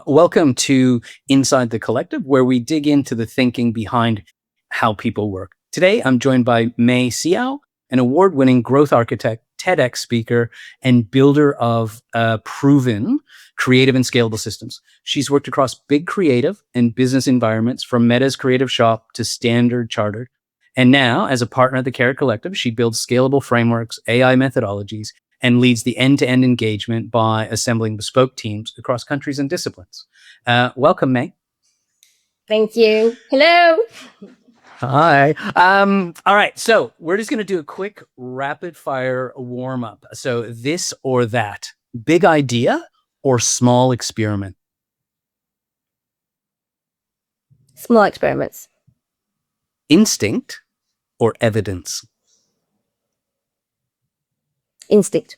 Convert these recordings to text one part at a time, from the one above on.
welcome to Inside the Collective, where we dig into the thinking behind how people work. Today, I'm joined by May Seow, an award-winning growth architect, TEDx speaker, and builder of proven creative and scalable systems. She's worked across big creative and business environments, from Meta's Creative Shop to Standard Chartered. And now, as a partner at the Carrot Collective, she builds scalable frameworks, AI methodologies, and leads the end-to-end engagement by assembling bespoke teams across countries and disciplines. Welcome, May. Thank you. Hello. Hi. All right. So we're just going to do a quick rapid fire warm up. So this or that, big idea or small experiment? Small experiments. Instinct or evidence? Instinct.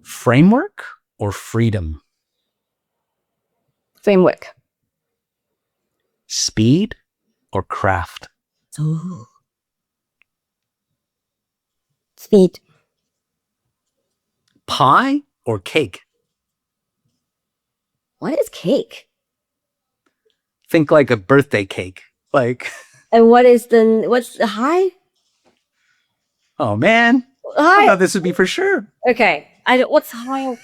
Framework or freedom? Framework. Speed or craft? Ooh. Speed. Pie or cake? What is cake? Think like a birthday cake. Like, And what's the high? oh man, I High. thought this would be for sure. Okay. What's high?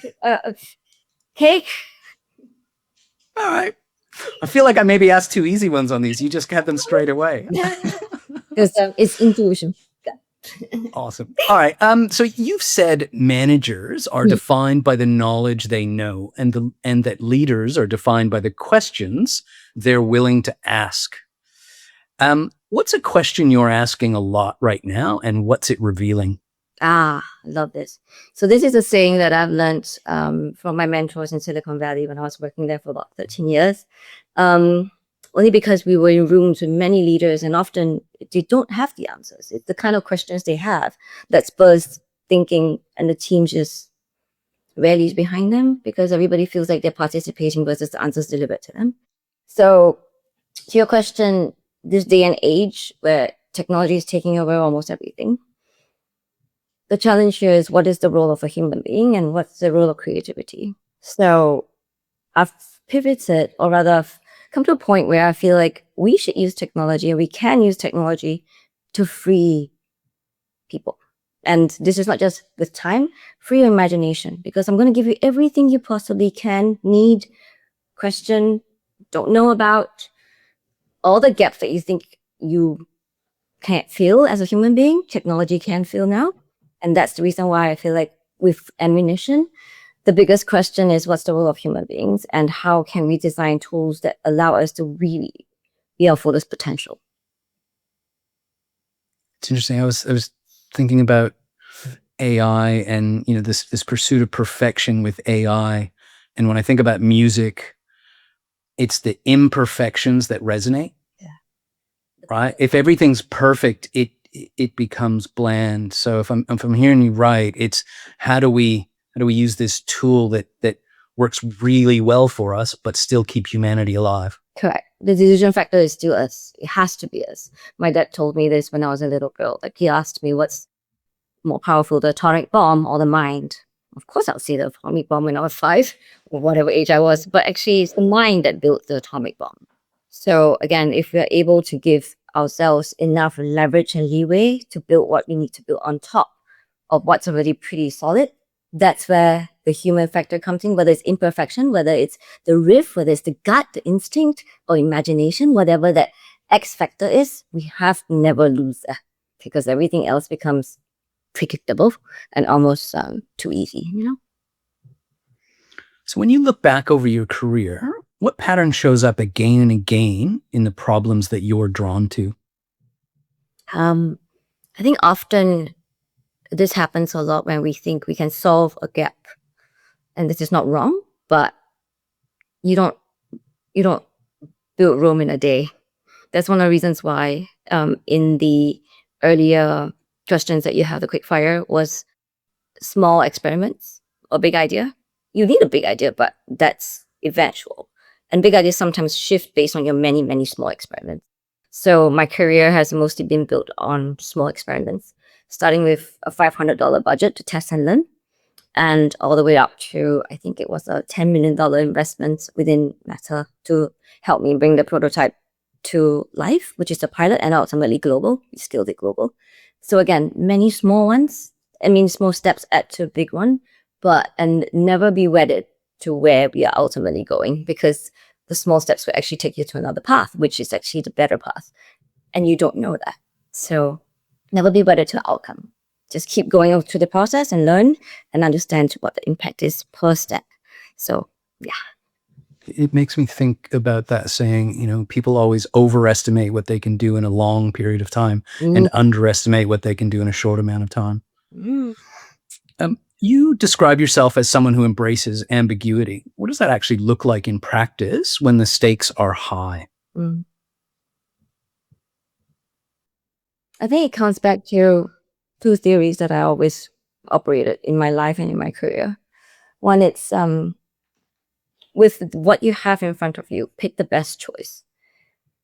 Cake. All right. I feel like I maybe asked two easy ones on these. You just got them straight away. Because it's intuition. Awesome. All right. So you've said managers are defined by the knowledge they know, and that leaders are defined by the questions they're willing to ask. What's a question you're asking a lot right now, and what's it revealing? I love this. So this is a saying that I've learned from my mentors in Silicon Valley when I was working there for about 13 years. Only because we were in rooms with many leaders, and often they don't have the answers. It's the kind of questions they have that spurs thinking, and the team just rallies behind them because everybody feels like they're participating versus the answers delivered to them. So to your question, this day and age where technology is taking over almost everything, the challenge here is, what is the role of a human being and what's the role of creativity? So I've pivoted, or rather I've come to a point where I feel like we should use technology, and we can use technology to free people. And this is not just with time, free your imagination, because I'm going to give you everything you possibly can, need, question, don't know about, all the gaps that you think you can't fill as a human being, technology can fill now. And that's the reason why I feel like with ammunition, the biggest question is, what's the role of human beings, and how can we design tools that allow us to really be our fullest potential? It's interesting. I was thinking about AI and this pursuit of perfection with AI. And when I think about music, it's the imperfections that resonate. Yeah. Right? If everything's perfect, it becomes bland. So if I'm hearing you right, it's how do we use this tool that works really well for us, but still keep humanity alive? Correct. The decision factor is still us. It has to be us. My dad told me this when I was a little girl. Like, he asked me, what's more powerful, the atomic bomb or the mind? Of course, I'll say the atomic bomb when I was 5 or whatever age I was. But actually, it's the mind that built the atomic bomb. So again, if we're able to give ourselves enough leverage and leeway to build what we need to build on top of what's already pretty solid, that's where the human factor comes in, whether it's imperfection, whether it's the riff, whether it's the gut, the instinct, or imagination, whatever that X factor is, we have to never lose that, because everything else becomes predictable and almost too easy, So when you look back over your career, what pattern shows up again and again in the problems that you're drawn to? I think often this happens a lot when we think we can solve a gap. And this is not wrong, but you don't build Rome in a day. That's one of the reasons why in the earlier questions that you have, the quick fire, was small experiments or big idea. You need a big idea, but that's eventual. And big ideas sometimes shift based on your many, many small experiments. So my career has mostly been built on small experiments, starting with a $500 budget to test and learn, and all the way up to, I think it was a $10 million investment within Meta to help me bring the prototype to life, which is a pilot, and ultimately global. We still did global. So again, many small ones. I mean, small steps add to a big one, and never be wedded to where we are ultimately going, because the small steps will actually take you to another path, which is actually the better path. And you don't know that. So never be wedded to outcome. Just keep going through the process and learn and understand what the impact is per step. So, yeah. It makes me think about that saying, people always overestimate what they can do in a long period of time and underestimate what they can do in a short amount of time. Mm. You describe yourself as someone who embraces ambiguity. What does that actually look like in practice when the stakes are high? Mm. I think it comes back to two theories that I always operated in my life and in my career. One, it's with what you have in front of you, pick the best choice.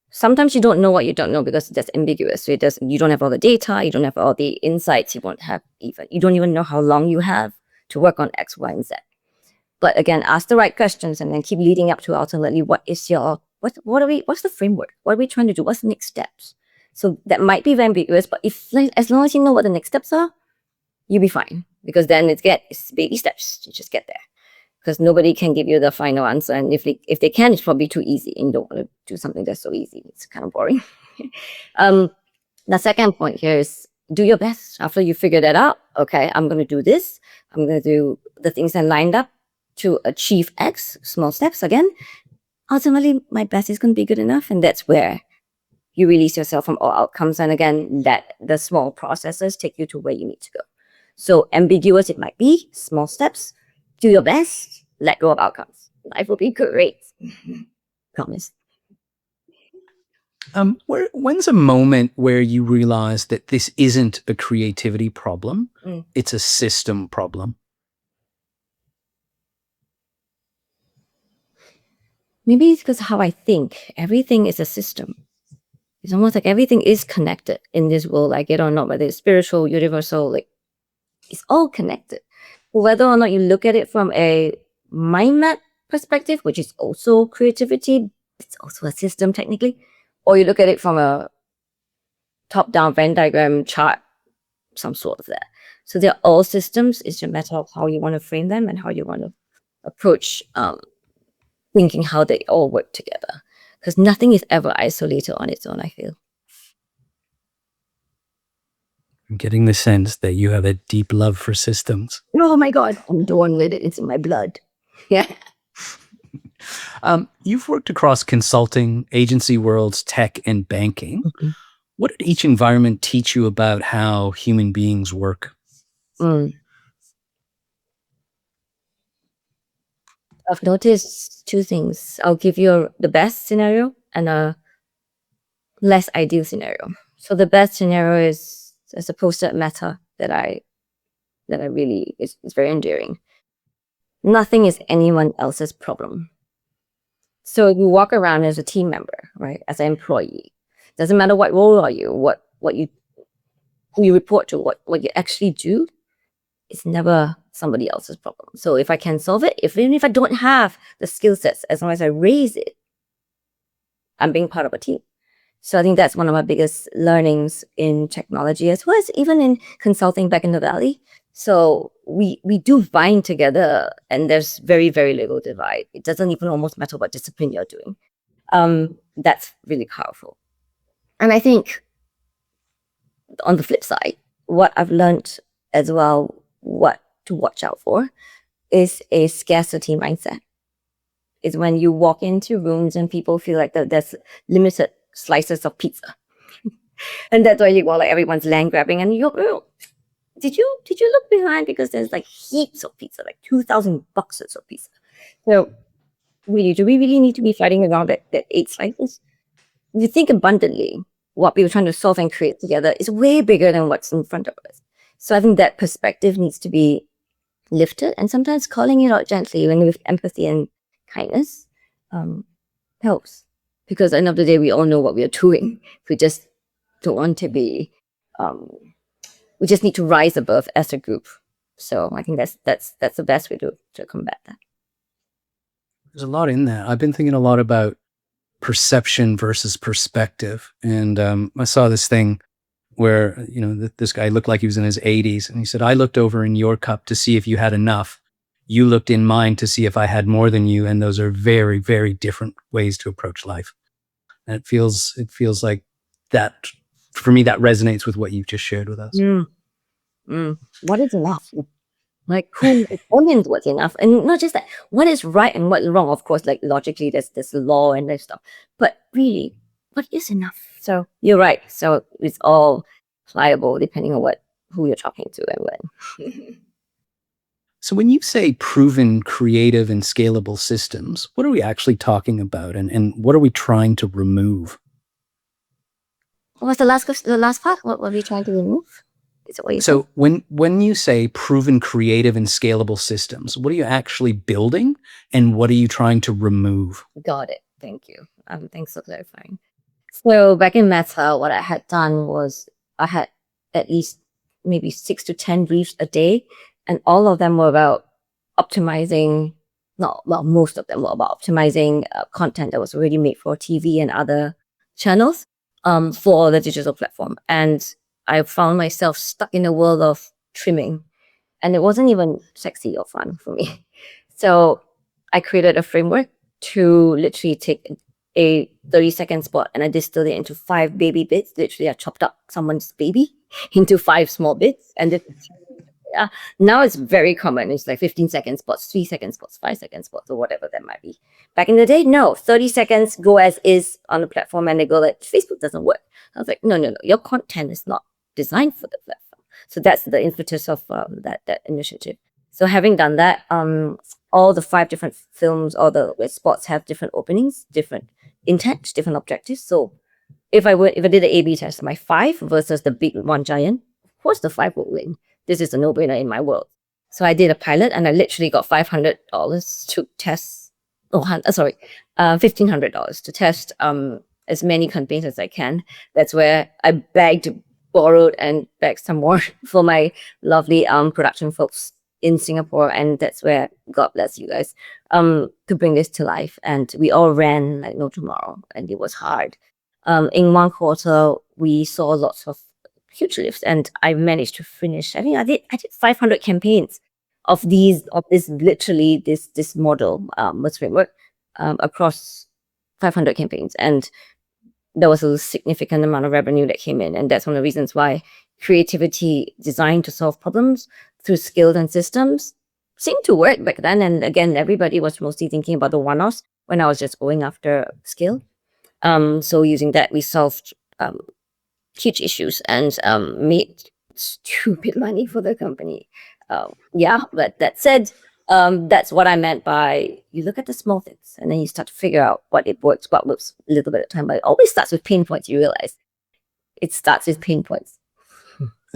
Sometimes you don't know what you don't know because that's ambiguous. So you don't have all the data, you don't have all the insights, you don't even know how long you have to work on X, Y, and Z. But again, ask the right questions and then keep leading up to ultimately what's the framework? What are we trying to do? What's the next steps? So that might be very ambiguous, but as long as you know what the next steps are, you'll be fine. Because then it's baby steps to just get there. Because nobody can give you the final answer. And if they can, it's probably too easy. And you don't want to do something that's so easy. It's kind of boring. The second point here is do your best. After you figure that out, okay, I'm going to do this. I'm going to do the things that lined up to achieve X, small steps again. Ultimately, my best is going to be good enough. And that's where you release yourself from all outcomes. And again, that the small processes take you to where you need to go. So ambiguous it might be, small steps, do your best, let go of outcomes. Life will be great. Promise. When's a moment where you realize that this isn't a creativity problem, it's a system problem? Maybe it's because how I think. Everything is a system. It's almost like everything is connected in this world, like it or not, whether it's spiritual, universal, like it's all connected. Whether or not you look at it from a mind map perspective, which is also creativity, it's also a system technically, or you look at it from a top-down Venn diagram chart, some sort of that. So they're all systems. It's a matter of how you want to frame them and how you want to approach thinking how they all work together. Because nothing is ever isolated on its own, I feel. I'm getting the sense that you have a deep love for systems. Oh my God, I'm born with it. It's in my blood. Yeah. You've worked across consulting, agency worlds, tech, and banking. Mm-hmm. What did each environment teach you about how human beings work? I've noticed two things. I'll give you the best scenario and a less ideal scenario. So the best scenario is as a post-it meta that I really is very endearing. Nothing is anyone else's problem. So you walk around as a team member, right? As an employee. Doesn't matter what role are you, who you report to, what you actually do, it's never somebody else's problem. So if I can solve it, even if I don't have the skill sets, as long as I raise it, I'm being part of a team. So I think that's one of my biggest learnings in technology, as well as even in consulting back in the Valley. So we do bind together, and there's very, very little divide. It doesn't even almost matter what discipline you're doing. That's really powerful. And I think on the flip side, what I've learned as well, what to watch out for, is a scarcity mindset. Is when you walk into rooms and people feel like there's limited slices of pizza. And that's why everyone's land grabbing, and you go, oh, did you look behind, because there's like heaps of pizza, like 2,000 boxes of pizza. So really, do we really need to be fighting around that 8 slices? If you think abundantly, what we were trying to solve and create together is way bigger than what's in front of us. So I think that perspective needs to be lifted, and sometimes calling it out gently with empathy and kindness helps. Because at the end of the day, we all know what we are doing. We just don't want to be, we just need to rise above as a group So I think that's the best way to combat that. There's a lot in that. I've been thinking a lot about perception versus perspective. And I saw this thing where, this guy looked like he was in his 80s. And he said, I looked over in your cup to see if you had enough. You looked in mine to see if I had more than you. And those are very, very different ways to approach life. And it feels like that, for me, that resonates with what you've just shared with us. What is enough? Like, who determines what's enough? And not just that, what is right and what's wrong? Of course, like logically, there's law and there's stuff. But really, what is enough? So you're right. So it's all pliable depending on who you're talking to and when. So when you say proven, creative, and scalable systems, what are we actually talking about? And what are we trying to remove? What was the last part? What were we trying to remove? Is it what you said? So when you say proven, creative, and scalable systems, what are you actually building and what are you trying to remove? Got it. Thank you. Thanks for clarifying. So back in May Seow, what I had done was I had at least maybe 6 to 10 briefs a day, and all of them were about optimizing. Most of them were about optimizing content that was already made for TV and other channels for the digital platform. And I found myself stuck in a world of trimming, and it wasn't even sexy or fun for me. So I created a framework to literally take a 30-second spot and I distilled it into 5 baby bits. Literally, I chopped up someone's baby into 5 small bits. And now it's very common. It's like 15-second spots, 3-second spots, 5-second spots, or whatever that might be. Back in the day, no, 30 seconds, go as is on the platform, and they go like, Facebook doesn't work. I was like, no, your content is not designed for the platform. So that's the impetus of that initiative. So having done that, all the 5 different films or the spots have different openings, different intent, different objectives. So if I did the A/B test, my 5 versus the big one giant, of course the 5 will win. This is a no-brainer in my world. So I did a pilot and I literally got $500 to test. $1,500 to test as many campaigns as I can. That's where I begged, borrowed, and begged some more for my lovely production folks in Singapore, and that's where, God bless you guys, to bring this to life. And we all ran like no tomorrow, and it was hard. In 1 quarter, we saw lots of huge lifts, and I managed to finish. I think I did 500 campaigns of this model framework across 500 campaigns, and there was a significant amount of revenue that came in, and that's one of the reasons why creativity designed to solve problems through skills and systems seemed to work back then. And again, everybody was mostly thinking about the one-offs when I was just going after skill. So using that, we solved huge issues and made stupid money for the company. But that said, that's what I meant by you look at the small things and then you start to figure out what works a little bit at a time. But it always starts with pain points, you realize. It starts with pain points.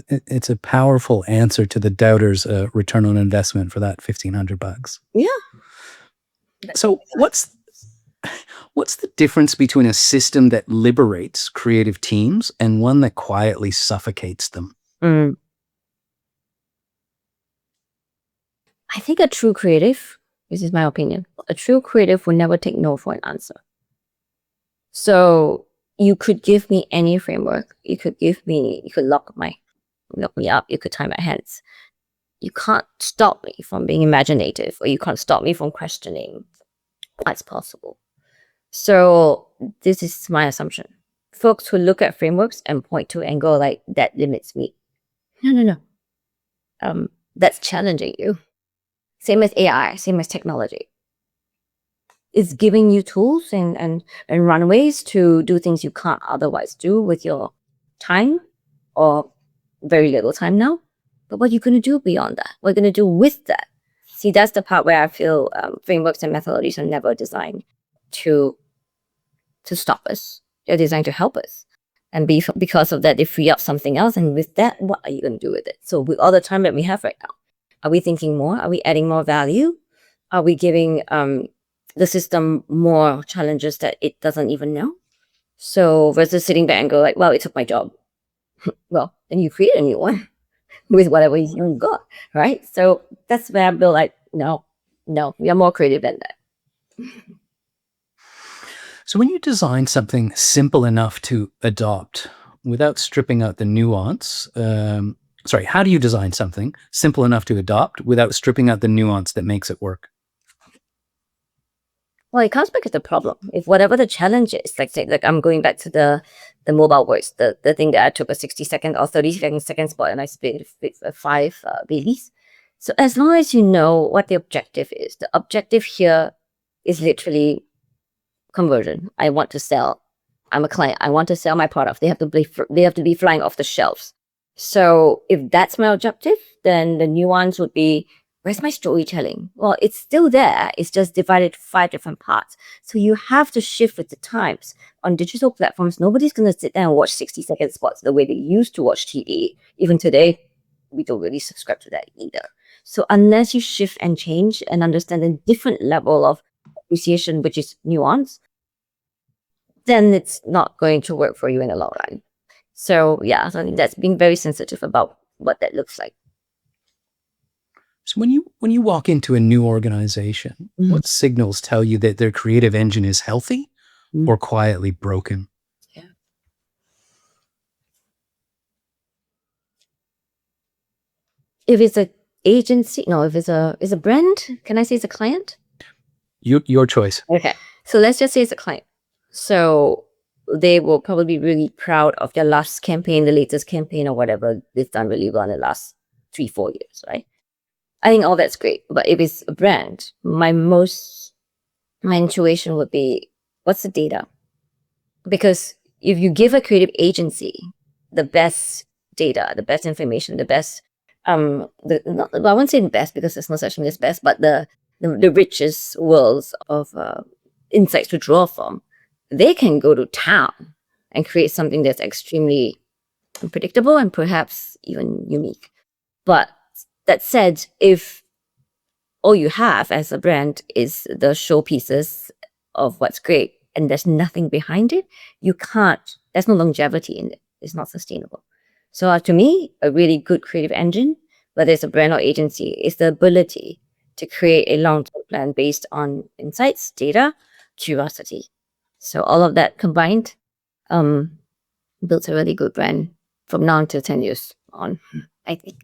It's a powerful answer to the doubters' return on investment for that $1,500. Yeah. So what's the difference between a system that liberates creative teams and one that quietly suffocates them? I think a true creative, this is my opinion, a true creative will never take no for an answer. So you could give me any framework. You could lock me up. You could tie my hands. You can't stop me from being imaginative, or you can't stop me from questioning what's possible. So this is my assumption. Folks who look at frameworks and point to and go like, that limits me. No. That's challenging you. Same as AI, same as technology. It's giving you tools and runways to do things you can't otherwise do with your time, or very little time now. But what are you going to do beyond that? What are you going to do with that? See, that's the part where I feel frameworks and methodologies are never designed to stop us. They're designed to help us. And because of that, they free up something else. And with that, what are you going to do with it? So with all the time that we have right now, are we thinking more? Are we adding more value? Are we giving the system more challenges that it doesn't even know? So versus sitting back and go like, well, it took my job. Well, then you create a new one. with whatever you got, right? So that's where I feel like, no, we are more creative than that. So when you design something simple enough to adopt without stripping out the nuance, how do you design something simple enough to adopt without stripping out the nuance that makes it work? Well, it comes back to the problem. If whatever the challenge is, like say, like I'm going back to the mobile voice, the thing that I took a 60-second or 30-second spot and I split five babies. So as long as you know what the objective is, the objective here is literally conversion. I want to sell. I'm a client. I want to sell my product. They have to be flying off the shelves. So if that's my objective, then the nuance would be, where's my storytelling? Well, it's still there. It's just divided 5 different parts. So you have to shift with the times. On digital platforms, nobody's going to sit there and watch 60-second spots the way they used to watch TV. Even today, we don't really subscribe to that either. So unless you shift and change and understand a different level of appreciation, which is nuance, then it's not going to work for you in the long run. So yeah, so I think that's being very sensitive about what that looks like. So when you walk into a new organization, what signals tell you that their creative engine is healthy or quietly broken? Yeah. If it's a agency, no, if it's a brand, can I say it's a client? Your choice. Okay. So let's just say it's a client. So they will probably be really proud of their last campaign, the latest campaign or whatever they've done really well in the last 3-4 years, right? I think all that's great. But if it's a brand, my intuition would be, what's the data? Because if you give a creative agency the best data, the best information, the best, I won't say the best because there's no such thing as best, but the richest worlds of insights to draw from, they can go to town and create something that's extremely unpredictable and perhaps even unique. But that said, if all you have as a brand is the showpieces of what's great and there's nothing behind it, there's no longevity in it. It's not sustainable. So to me, a really good creative engine, whether it's a brand or agency, is the ability to create a long-term plan based on insights, data, curiosity. So all of that combined builds a really good brand from now until 10 years on, I think.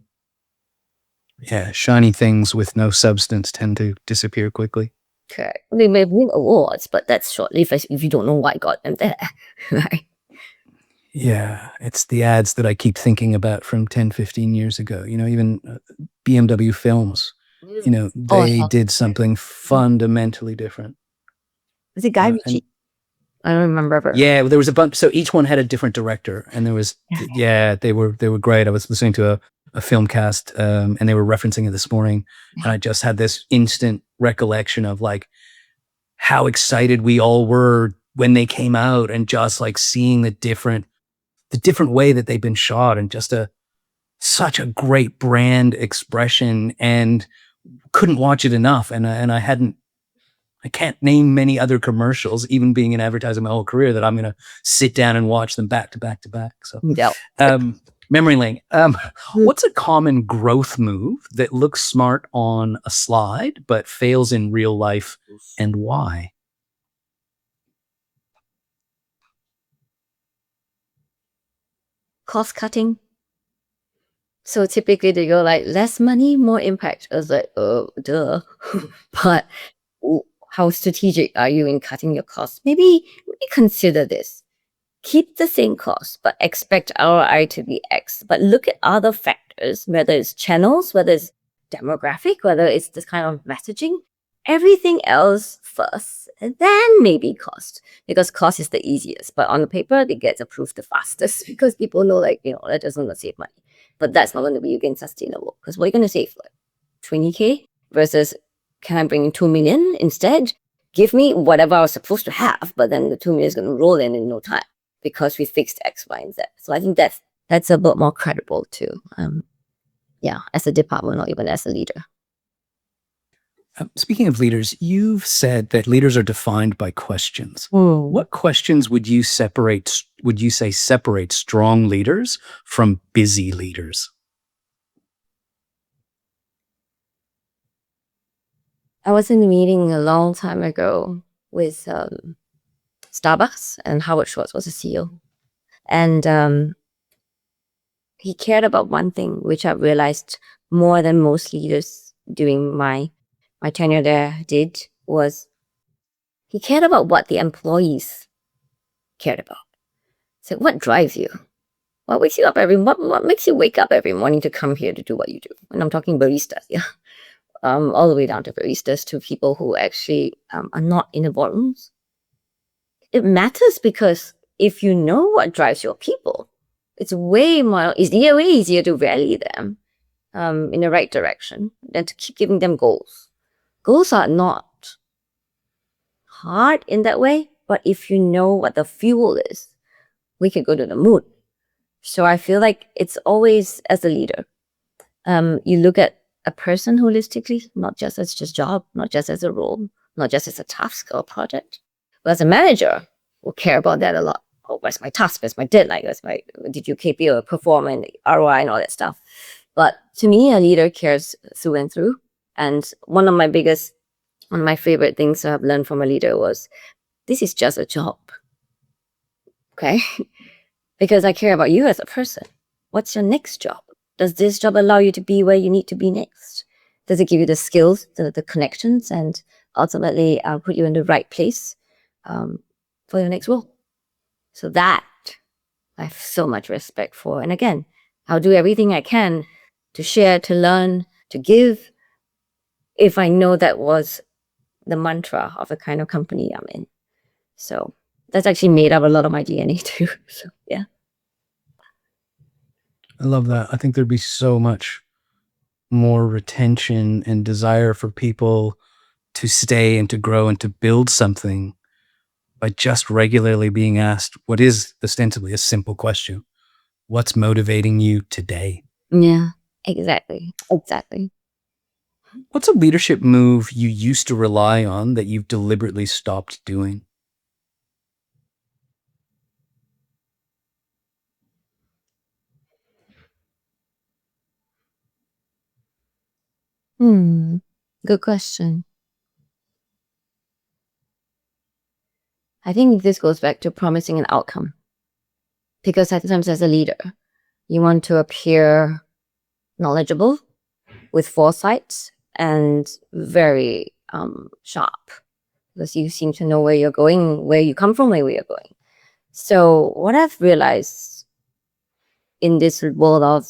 Yeah, shiny things with no substance tend to disappear quickly. Correct. They may win awards, but that's short-lived if you don't know why got them there, right? Yeah, it's the ads that I keep thinking about from 10, 15 years ago. Even BMW films, they did something fundamentally different. Was it Guy Ritchie? I don't remember. Yeah, there was a bunch. So each one had a different director, and there was, they were great. I was listening to a film cast, and they were referencing it this morning, and I just had this instant recollection of like how excited we all were when they came out, and just like seeing the different way that they've been shot, and just such a great brand expression, and couldn't watch it enough. And I can't name many other commercials, even being in advertising my whole career, that I'm going to sit down and watch them back to back to back. So, memory lane. What's a common growth move that looks smart on a slide but fails in real life, and why? Cost cutting. So typically they go like, less money, more impact. I was like, duh. But how strategic are you in cutting your costs? Maybe consider this. Keep the same cost, but expect ROI to be X. But look at other factors, whether it's channels, whether it's demographic, whether it's this kind of messaging. Everything else first, and then maybe cost. Because cost is the easiest. But on the paper, it gets approved the fastest because people know, like, that doesn't going to save money. But that's not going to be, again, sustainable. Because what are you going to save? Like 20K versus, can I bring in 2 million instead? Give me whatever I was supposed to have, but then the 2 million is going to roll in no time because we fixed X, Y, and Z. So I think that's a bit more credible too. As a department or even as a leader. Speaking of leaders, you've said that leaders are defined by questions. What questions would you say separate strong leaders from busy leaders? I was in a meeting a long time ago with Starbucks, and Howard Schwartz was the CEO. And he cared about one thing, which I realized more than most leaders during my tenure there did, was he cared about what the employees cared about. So what drives you? What wakes you up what makes you wake up every morning to come here to do what you do? And I'm talking baristas, yeah. All the way down to baristas, to people who actually are not in the boardrooms. It matters because if you know what drives your people, it's way easier to rally them in the right direction than to keep giving them goals. Goals are not hard in that way, but if you know what the fuel is, we can go to the moon. So I feel like it's always, as a leader, you look at a person holistically, not just as just job, not just as a role, not just as a task or a project. But as a manager, we'll care about that a lot. Oh, where's my task? Where's my deadline? Did you KPI or performance, ROI and all that stuff? But to me, a leader cares through and through. And one of my favorite things I've learned from a leader was, this is just a job. Okay? Because I care about you as a person. What's your next job? Does this job allow you to be where you need to be next? Does it give you the skills, the connections, and ultimately put you in the right place for your next role? So that I have so much respect for. And again, I'll do everything I can to share, to learn, to give, if I know that was the mantra of the kind of company I'm in. So that's actually made up a lot of my DNA too. So yeah. I love that. I think there'd be so much more retention and desire for people to stay and to grow and to build something by just regularly being asked what is ostensibly a simple question. What's motivating you today? Yeah, exactly. Exactly. What's a leadership move you used to rely on that you've deliberately stopped doing? Good question. I think this goes back to promising an outcome. Because sometimes as a leader, you want to appear knowledgeable, with foresight, and very sharp. Because you seem to know where you're going, where you come from, where you're going. So what I've realized in this world of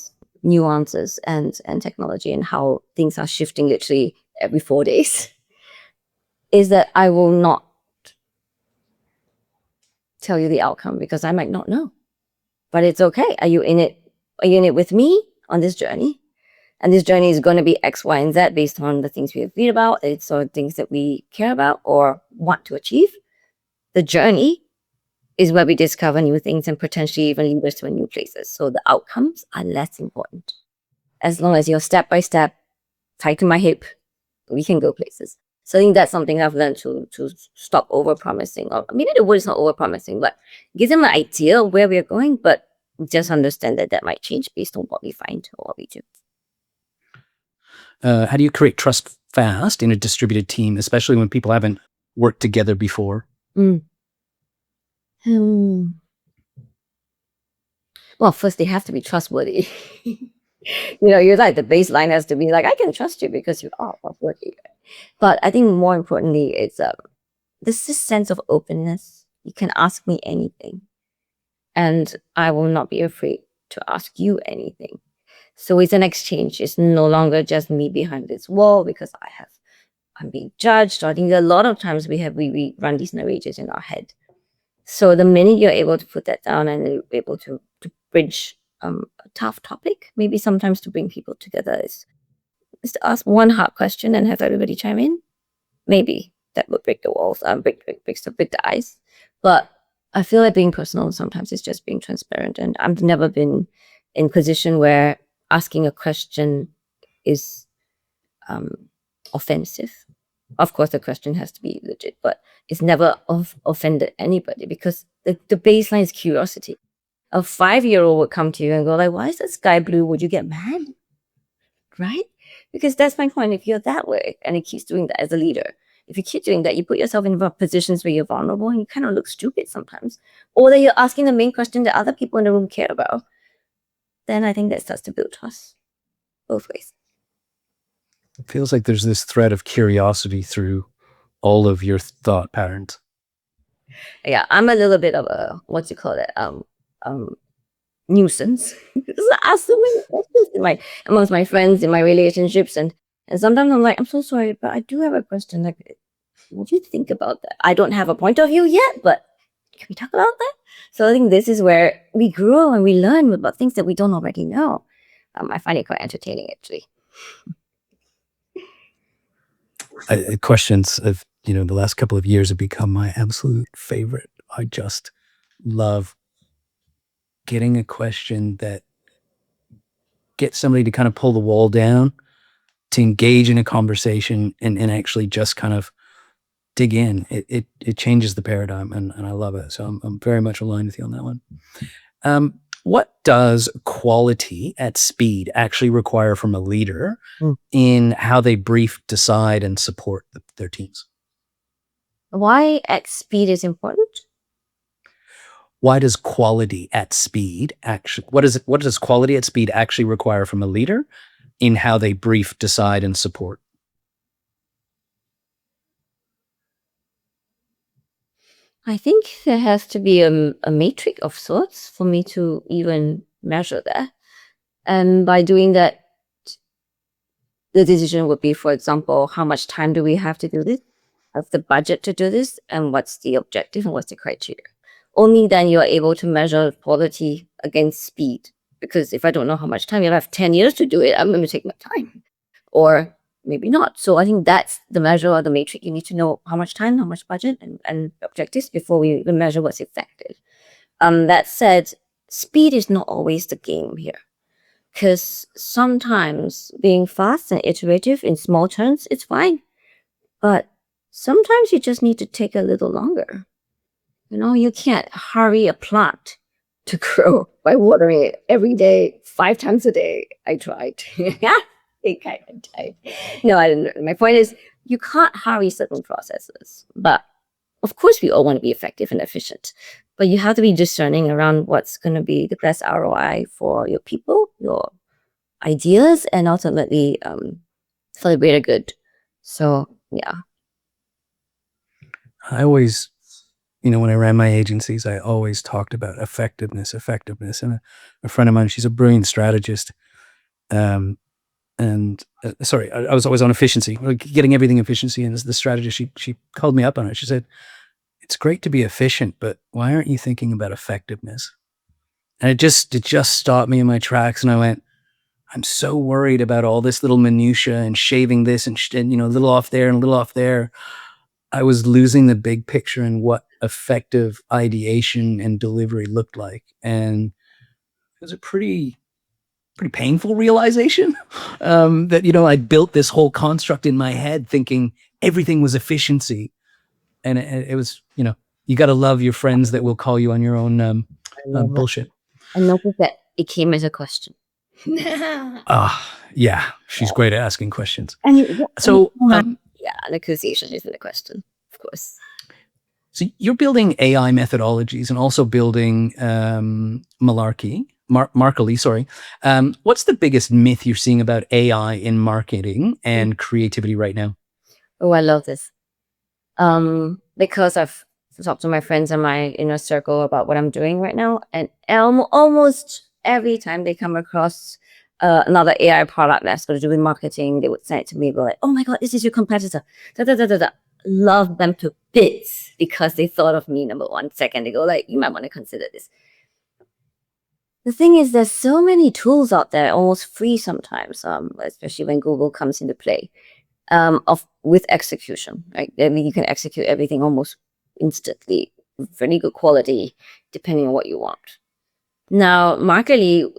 nuances and technology and how things are shifting literally every 4 days is that I will not tell you the outcome because I might not know. But it's okay. Are you in it? Are you in it with me on this journey? And this journey is going to be X, Y, and Z based on the things we read about. It's on things that we care about or want to achieve. The journey is where we discover new things and potentially even lead us to new places. So the outcomes are less important. As long as you're step by step, tied to my hip, we can go places. So I think that's something I've learned to stop over promising, or maybe the word is not over promising, but give them an idea of where we're going, but just understand that that might change based on what we find or what we do. How do you create trust fast in a distributed team, especially when people haven't worked together before? Well, first they have to be trustworthy. You're like, the baseline has to be like, I can trust you because you are trustworthy. But I think more importantly, it's this sense of openness. You can ask me anything, and I will not be afraid to ask you anything. So it's an exchange. It's no longer just me behind this wall because I'm being judged. Or I think a lot of times we run these narratives in our head. So the minute you're able to put that down and you're able to bridge a tough topic, maybe sometimes to bring people together is to ask one hard question and have everybody chime in. Maybe that would break the walls, break the ice. But I feel like being personal sometimes is just being transparent. And I've never been in a position where asking a question is offensive. Of course, the question has to be legit, but it's never offended anybody because the baseline is curiosity. A 5-year-old would come to you and go like, why is the sky blue? Would you get mad? Right? Because that's my point. If you're that way and it keeps doing that as a leader, if you keep doing that, you put yourself in positions where you're vulnerable and you kind of look stupid sometimes. Or that you're asking the main question that other people in the room care about. Then I think that starts to build trust both ways. It feels like there's this thread of curiosity through all of your thought patterns. Yeah, I'm a little bit of a, what you call it, nuisance. I ask so many questions amongst my friends, in my relationships, and sometimes I'm like, I'm so sorry, but I do have a question. Like, what do you think about that? I don't have a point of view yet, but can we talk about that? So I think this is where we grow and we learn about things that we don't already know. I find it quite entertaining, actually. Questions of the last couple of years have become my absolute favorite. I just love getting a question that gets somebody to kind of pull the wall down, to engage in a conversation and actually just kind of dig in. It changes the paradigm, and I love it. So I'm very much aligned with you on that one. What does quality at speed actually require from a leader in how they brief, decide, and support their teams? Why at speed is important? Why does quality at speed actually, what does quality at speed actually require from a leader in how they brief, decide, and support? I think there has to be a matrix of sorts for me to even measure that. And by doing that, the decision would be, for example, how much time do we have to do this? What's the budget to do this? And what's the objective and what's the criteria? Only then you're able to measure quality against speed. Because if I don't know how much time, if I have 10 years to do it, I'm going to take my time. Or maybe not. So I think that's the measure or the matrix. You need to know how much time, how much budget, and objectives before we even measure what's effective. That said, speed is not always the game here. Because sometimes being fast and iterative in small chunks, it's fine. But sometimes you just need to take a little longer. You can't hurry a plant to grow by watering it every day, 5 times a day. I tried. It kind of died. No, I didn't. My point is, you can't hurry certain processes. But of course, we all want to be effective and efficient. But you have to be discerning around what's going to be the best ROI for your people, your ideas, and ultimately for the greater good. So, yeah. I always, when I ran my agencies, I always talked about effectiveness. And a friend of mine, she's a brilliant strategist. Sorry, I was always on efficiency, getting everything efficiency. And as the strategist, she called me up on it. She said, it's great to be efficient, but why aren't you thinking about effectiveness? And it just stopped me in my tracks. And I went, I'm so worried about all this little minutia and shaving this and a little off there and a little off there. I was losing the big picture and what effective ideation and delivery looked like. And it was a pretty painful realization that, I built this whole construct in my head thinking everything was efficiency. And it was, you got to love your friends that will call you on your own bullshit. I noticed that it came as a question. Yeah, she's great at asking questions. And so, an accusation is a question, of course. So you're building AI methodologies and also building Markely, sorry. What's the biggest myth you're seeing about AI in marketing and creativity right now? Oh, I love this. Because I've talked to my friends in my inner circle about what I'm doing right now, and almost every time they come across another AI product that's got to do with marketing, they would say it to me, like, oh my God, this is your competitor. Love them to bits because they thought of me, number one. Second, they go like, you might want to consider this. The thing is, there's so many tools out there, almost free sometimes, especially when Google comes into play, with execution, right? I mean, you can execute everything almost instantly, very good quality, depending on what you want. Now, Markely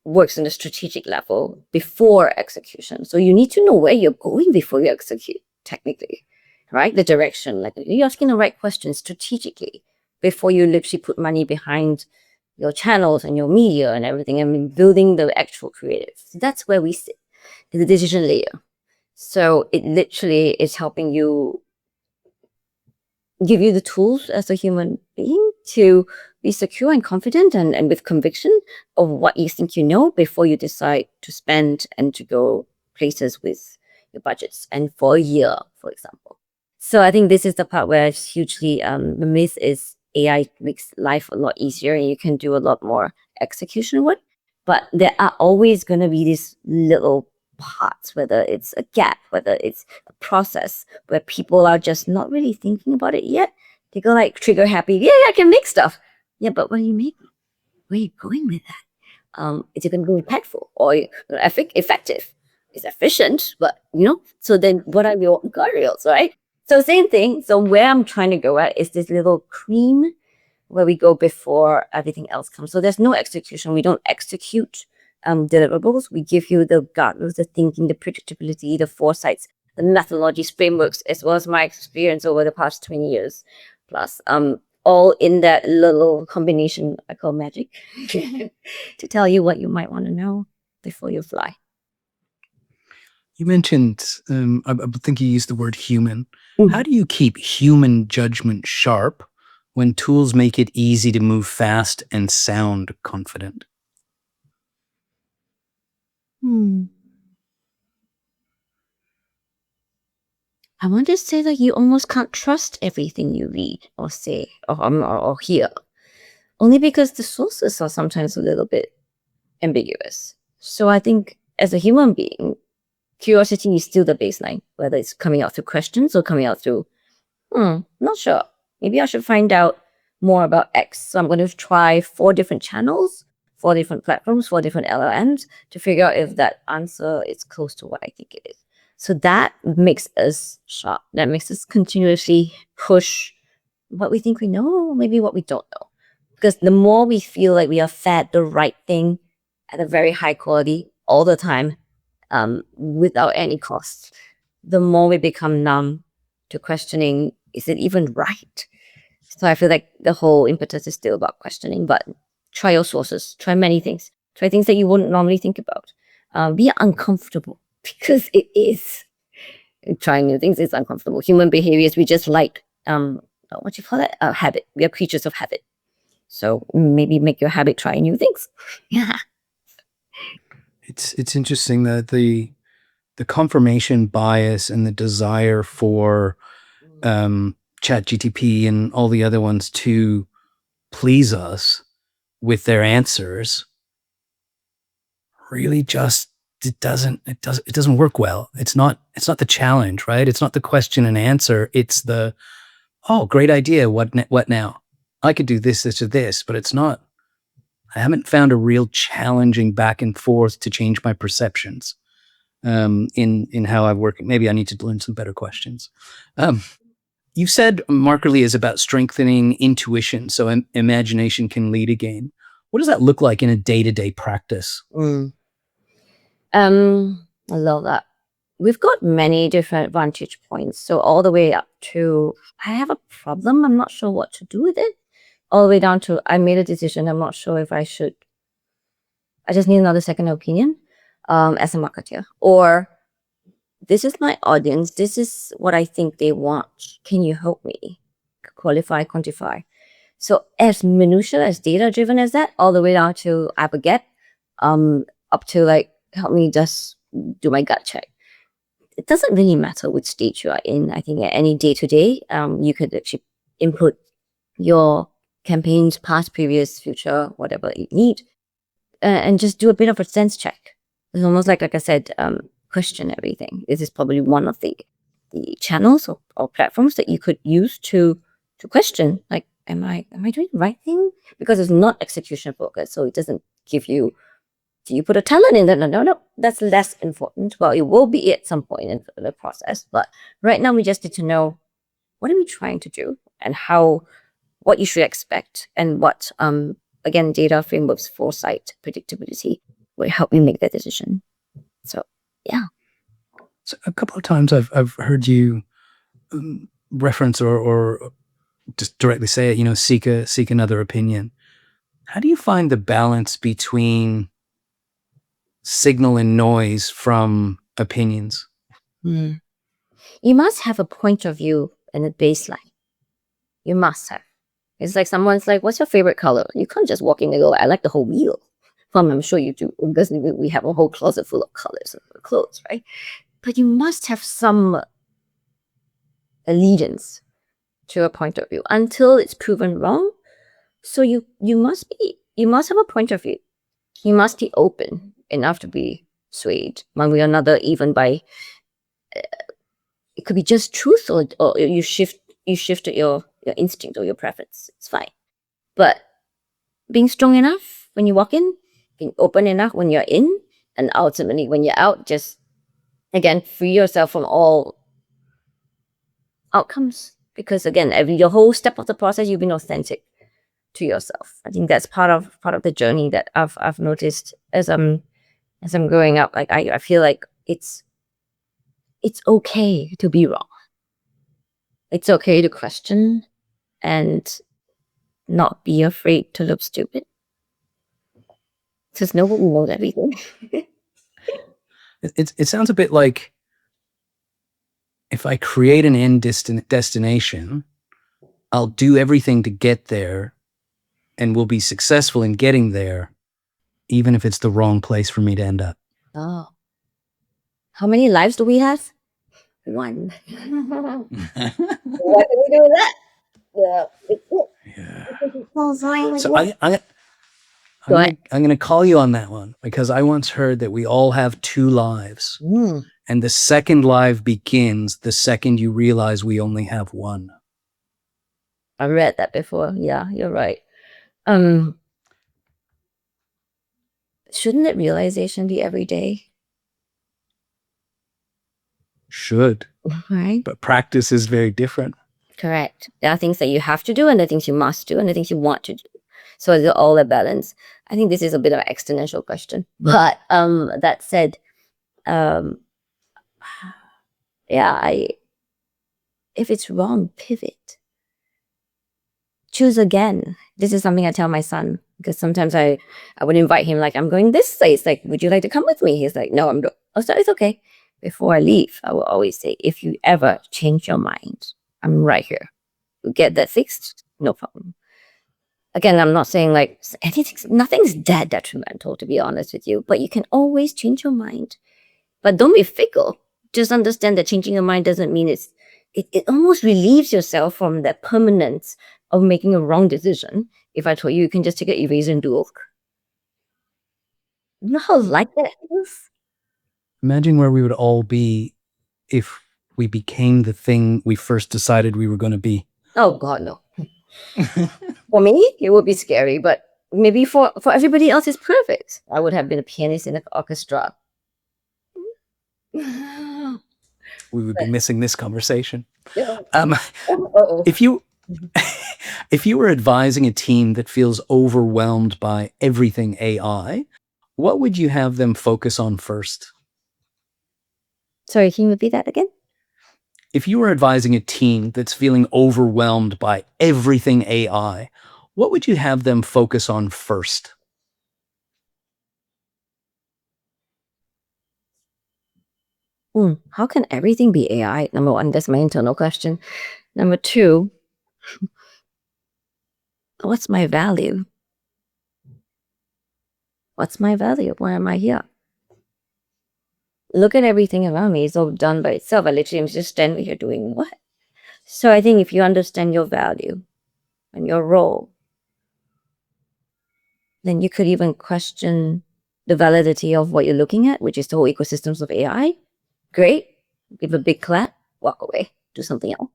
works on a strategic level before execution. So you need to know where you're going before you execute, technically, right? The direction, like you're asking the right questions strategically before you literally put money behind your channels and your media and everything, and building the actual creative. So that's where we sit. the decision layer. So it literally is helping you, give you the tools as a human being to be secure and confident and with conviction of what you think you know before you decide to spend and to go places with your budgets and for a year, for example. So I think this is the part where it's hugely, the myth is AI makes life a lot easier and you can do a lot more execution work. But there are always going to be these little parts, whether it's a gap, whether it's a process where people are just not really thinking about it yet. They go like trigger happy, yeah, I can make stuff. Yeah, but when you make, where are you going with that? Is it going to be impactful or effective? It's efficient, but so then what are your guardrails, right? So same thing. So where I'm trying to go at is this little cream where we go before everything else comes. So there's no execution. We don't execute deliverables. We give you the guardrails, the thinking, the predictability, the foresights, the methodologies, frameworks, as well as my experience over the past 20 years plus. All in that little combination I call magic to tell you what you might want to know before you fly. You mentioned, I think you used the word human. Mhm. How do you keep human judgment sharp when tools make it easy to move fast and sound confident? I want to say that you almost can't trust everything you read or say or hear, only because the sources are sometimes a little bit ambiguous. So I think as a human being, curiosity is still the baseline, whether it's coming out through questions or coming out through, not sure. Maybe I should find out more about X. So I'm going to try 4 different channels, 4 different platforms, 4 different LLMs to figure out if that answer is close to what I think it is. So that makes us sharp. That makes us continuously push what we think we know, maybe what we don't know. Because the more we feel like we are fed the right thing at a very high quality all the time, without any cost, the more we become numb to questioning, is it even right? So I feel like the whole impetus is still about questioning, but try your sources, try many things, try things that you wouldn't normally think about. Be uncomfortable because it is. Trying new things is uncomfortable. Human behaviors, we just like, what do you call it? Habit. We are creatures of habit. So maybe make your habit try new things. Yeah. It's interesting that the confirmation bias and the desire for ChatGTP and all the other ones to please us with their answers really just it doesn't work well. It's not the challenge, right? It's not the question and answer. It's the, oh, great idea. What now? I could do this or this, but it's not. I haven't found a real challenging back and forth to change my perceptions in how I work. Maybe I need to learn some better questions. You said Markerly is about strengthening intuition, so imagination can lead a game. What does that look like in a day-to-day practice? I love that. We've got many different vantage points. So all the way up to, I have a problem, I'm not sure what to do with it. All the way down to, I made a decision, I'm not sure if I should. I just need another second opinion as a marketer. Or this is my audience, this is what I think they want. Can you help me qualify, quantify? So as minutiae, as data-driven as that, all the way down to I have a gap, up to like, help me just do my gut check. It doesn't really matter which stage you are in. I think at any day-to-day, you could actually input your campaigns, past, previous, future, whatever you need, and just do a bit of a sense check. It's almost like I said, question everything. This is probably one of the channels or platforms that you could use to question, like, am I doing the right thing? Because it's not execution focused, so it doesn't give you, do you put a talent in that? No, that's less important. Well, it will be at some point in the process, but right now we just need to know, what are we trying to do and what you should expect, and what, again, data frameworks, foresight, predictability will help me make that decision. So, yeah. So a couple of times I've heard you reference or just directly say it, seek another opinion. How do you find the balance between signal and noise from opinions? You must have a point of view and a baseline. You must have. It's like someone's like, what's your favorite color? You can't just walk in and go, I like the whole wheel. Well, I'm sure you do, because we have a whole closet full of colors of clothes, right? But you must have some allegiance to a point of view until it's proven wrong. So you must have a point of view. You must be open enough to be swayed one way or another, even by it could be just truth, or you shifted your instinct or your preference. It's fine. But being strong enough when you walk in, being open enough when you're in, and ultimately when you're out, just again free yourself from all outcomes. Because again, your whole step of the process, you've been authentic to yourself. I think that's part of the journey that I've noticed as I'm growing up. Like I feel like it's okay to be wrong. It's okay to question and not be afraid to look stupid. Because nobody knows everything. It sounds a bit like if I create an end destination, I'll do everything to get there and will be successful in getting there, even if it's the wrong place for me to end up. Oh. How many lives do we have? One. What do we do with that? Yeah. So So I'm going to call you on that one, because I once heard that we all have two lives. And the second life begins the second you realize we only have one. I read that before. Yeah, you're right. Shouldn't that realization be every day? Should. Right. But practice is very different. Correct. There are things that you have to do, and the things you must do, and the things you want to do. So they're all a balance. I think this is a bit of an existential question. But that said, if it's wrong, pivot. Choose again. This is something I tell my son, because sometimes I would invite him, like, I'm going this place. Like, would you like to come with me? He's like, no, it's okay. Before I leave, I will always say, if you ever change your mind, I'm right here. You get that fixed, no problem. Again, I'm not saying like nothing's that detrimental, to be honest with you, but you can always change your mind. But don't be fickle. Just understand that changing your mind doesn't mean it almost relieves yourself from that permanence of making a wrong decision. If I told you can just take an eraser and do work. You know how light that is? Imagine where we would all be if we became the thing we first decided we were going to be. Oh God, no. For me, it would be scary, but maybe for everybody else, it's perfect. I would have been a pianist in an orchestra. We would be missing this conversation. Yeah. If you were advising a team that feels overwhelmed by everything AI, what would you have them focus on first? Sorry, can you repeat that again? If you were advising a team that's feeling overwhelmed by everything AI, what would you have them focus on first? How can everything be AI? Number one, that's my internal question. Number two, what's my value? What's my value? Why am I here? Look at everything around me. It's all done by itself. I literally am just standing here doing what? So I think if you understand your value and your role, then you could even question the validity of what you're looking at, which is the whole ecosystems of AI. Great. Give a big clap, walk away, do something else.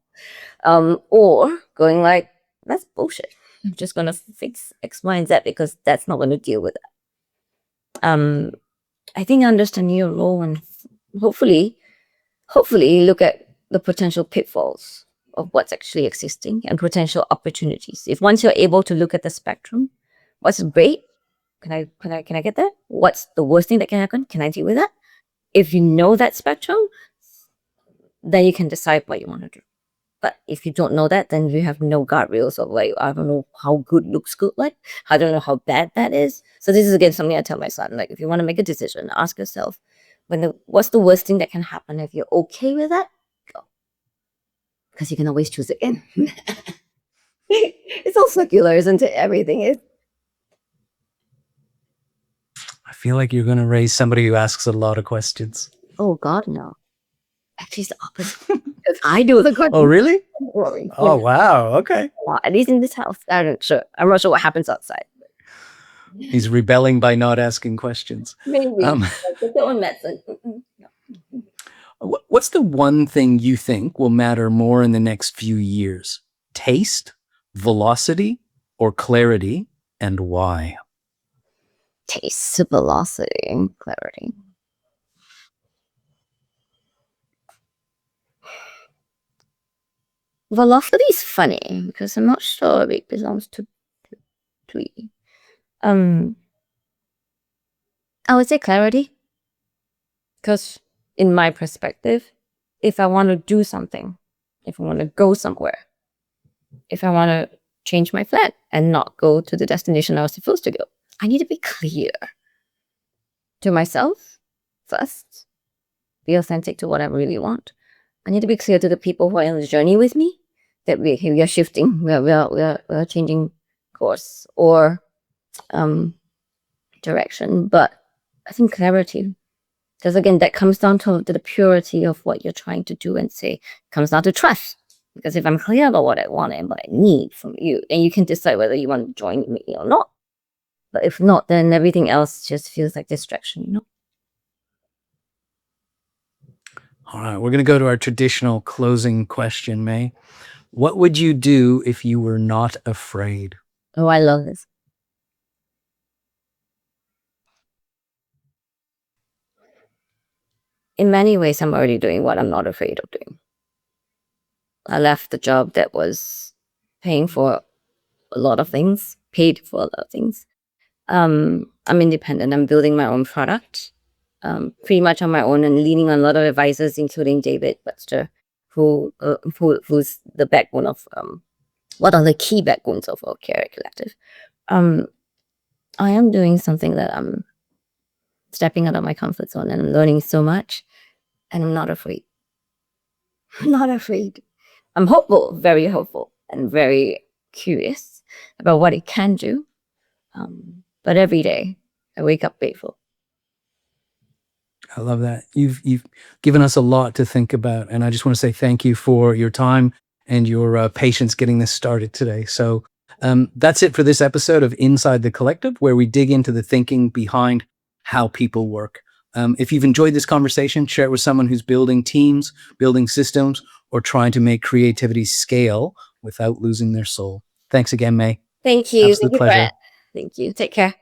Or going like, that's bullshit. I'm just going to fix X, Y, and Z because that's not going to deal with it. I think understanding your role and hopefully look at the potential pitfalls of what's actually existing and potential opportunities. If once you're able to look at the spectrum, what's great? Can I get that? What's the worst thing that can happen? Can I deal with that? If you know that spectrum, then you can decide what you want to do. But if you don't know that, then you have no guardrails of like, I don't know how good looks good like. I don't know how bad that is. So this is again something I tell my son. Like if you want to make a decision, ask yourself what's the worst thing that can happen. If you're okay with that, go. Because you can always choose again. It's all circular, isn't it? Everything is. I feel like you're going to raise somebody who asks a lot of questions. Oh God, no. Actually, it's the opposite. Because I do the questions. Oh, really? Worry. Oh, wow. Okay. Well, at least in this house, I'm not sure. I'm not sure what happens outside. He's rebelling by not asking questions. Maybe. Take your own medicine. What's the one thing you think will matter more in the next few years? Taste, velocity, or clarity, and why? Taste, velocity, and clarity. Velocity is funny because I'm not sure if it belongs to three. I would say clarity. Because in my perspective, if I want to do something, if I want to go somewhere, if I want to change my plan and not go to the destination I was supposed to go, I need to be clear to myself first, be authentic to what I really want. I need to be clear to the people who are on the journey with me that we are shifting, we are changing course or direction. But I think clarity, because again, that comes down to the purity of what you're trying to do and say, comes down to trust. Because if I'm clear about what I want and what I need from you, then you can decide whether you want to join me or not. But if not, then everything else just feels like distraction, you know? All right, we're going to go to our traditional closing question, May. What would you do if you were not afraid? Oh, I love this. In many ways, I'm already doing what I'm not afraid of doing. I left the job that was paying for a lot of things, paid for a lot of things. I'm independent. I'm building my own product, pretty much on my own and leaning on a lot of advisors, including David Webster, who's the backbone of what are the key backbones of our Care Collective. I am doing something that I'm stepping out of my comfort zone and I'm learning so much, and I'm not afraid. I'm not afraid. I'm hopeful, very hopeful, and very curious about what it can do. But every day, I wake up grateful. I love that. You've given us a lot to think about, and I just want to say thank you for your time and your patience getting this started today. So that's it for this episode of Inside the Collective, where we dig into the thinking behind how people work. If you've enjoyed this conversation, share it with someone who's building teams, building systems, or trying to make creativity scale without losing their soul. Thanks again, May. Thank you. Absolute Thank you, pleasure. Brett. Thank you. Take care.